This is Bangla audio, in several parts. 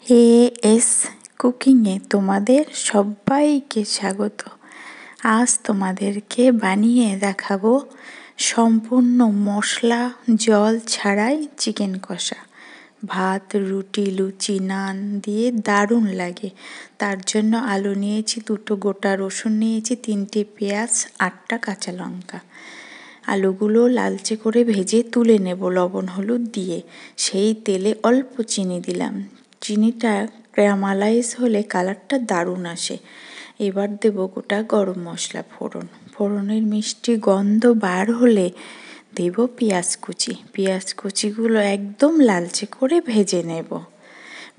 এস কুকিংয়ে তোমাদের সবাইকে স্বাগত। আজ তোমাদেরকে বানিয়ে দেখাবো সম্পূর্ণ মশলা জল ছাড়াই চিকেন কষা। ভাত, রুটি, লুচি, নান দিয়ে দারুণ লাগে। তার জন্য আলু নিয়েছি, 2টো গোটা রসুন নিয়েছি, 3টে পেঁয়াজ, 8টা কাঁচা লঙ্কা। আলুগুলো লালচে করে ভেজে তুলে নেব লবণ হলুদ দিয়ে। সেই তেলে অল্প চিনি দিলাম। চিনিটা ক্যারামালাইজ হলে কালারটা দারুণ আসে। এবার দেব গোটা গরম মশলা ফোড়ন। ফোড়নের মিষ্টি গন্ধ বার হলে দেব পেঁয়াজ কুচি। পেঁয়াজ কুচিগুলো একদম লালচে করে ভেজে নেব।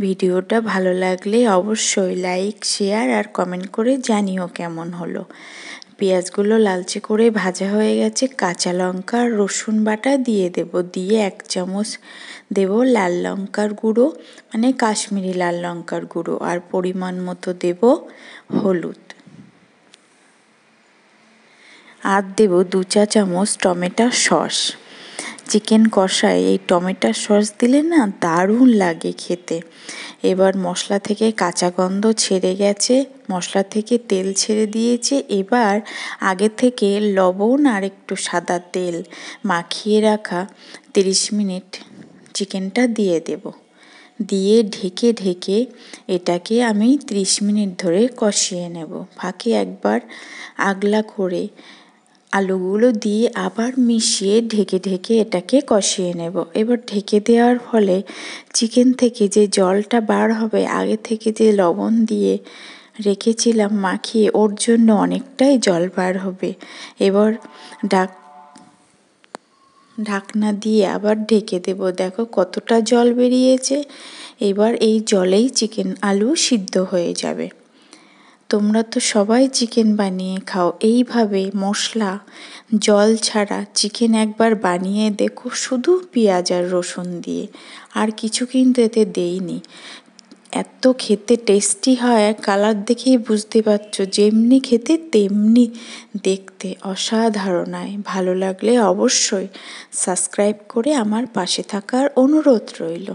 ভিডিওটা ভালো লাগলে অবশ্যই লাইক, শেয়ার আর কমেন্ট করে জানিও কেমন হলো। পেঁয়াজগুলো লালচে করে ভাজা হয়ে গেছে। কাঁচা লঙ্কা আর রসুন বাটা দিয়ে দেব। দিয়ে 1 চামচ দেব লাল লঙ্কার গুঁড়ো, মানে কাশ্মীরি লাল লঙ্কার গুঁড়ো, আর পরিমাণ মতো দেব হলুদ। আর দেব 2 চা চামচ টমেটো সস। চিকেন কষায় এই টমেটো সস দিলে না দারুণ লাগে খেতে। এবার মশলা থেকে কাঁচা গন্ধ ছেড়ে গেছে, মশলা থেকে তেল ছেড়ে দিয়েছে। এবার আগে থেকে লবণ আর একটু সাদা তেল মাখিয়ে রাখা 30 মিনিট চিকেনটা দিয়ে দেব। দিয়ে ঢেকে ঢেকে এটাকে আমি 30 মিনিট ধরে কষিয়ে নেব। ফাঁকে একবার আগলা করে আলুগুলো দিয়ে আবার মিশিয়ে ঢেকে ঢেকে এটাকে কষিয়ে নেব। এবার ঢেকে দেওয়ার ফলে চিকেন থেকে যে জলটা বার হবে, আগে থেকে যে লবণ দিয়ে রেখেছিলাম মাখিয়ে, ওর জন্য অনেকটাই জল বার হবে। এবার ঢাকনা দিয়ে আবার ঢেকে দেব। দেখো কতটা জল বেরিয়েছে। এবার এই জলেই চিকেন আলু সিদ্ধ হয়ে যাবে। তোমরা তো সবাই চিকেন বানিয়ে খাও এইভাবে মশলা জল ছাড়া চিকেন একবার বানিয়ে দেখো, শুধু পেঁয়াজ আর রসুন দিয়ে, আর কিছু কিন্তু এতে দেইনি। এত খেতে টেস্টি হয়, কালার দেখেই বুঝতে পারছো, যেমনি খেতে তেমনি দেখতে অসাধারণ হয়। ভালো লাগলে অবশ্যই সাবস্ক্রাইব করে আমার পাশে থাকার অনুরোধ রইল।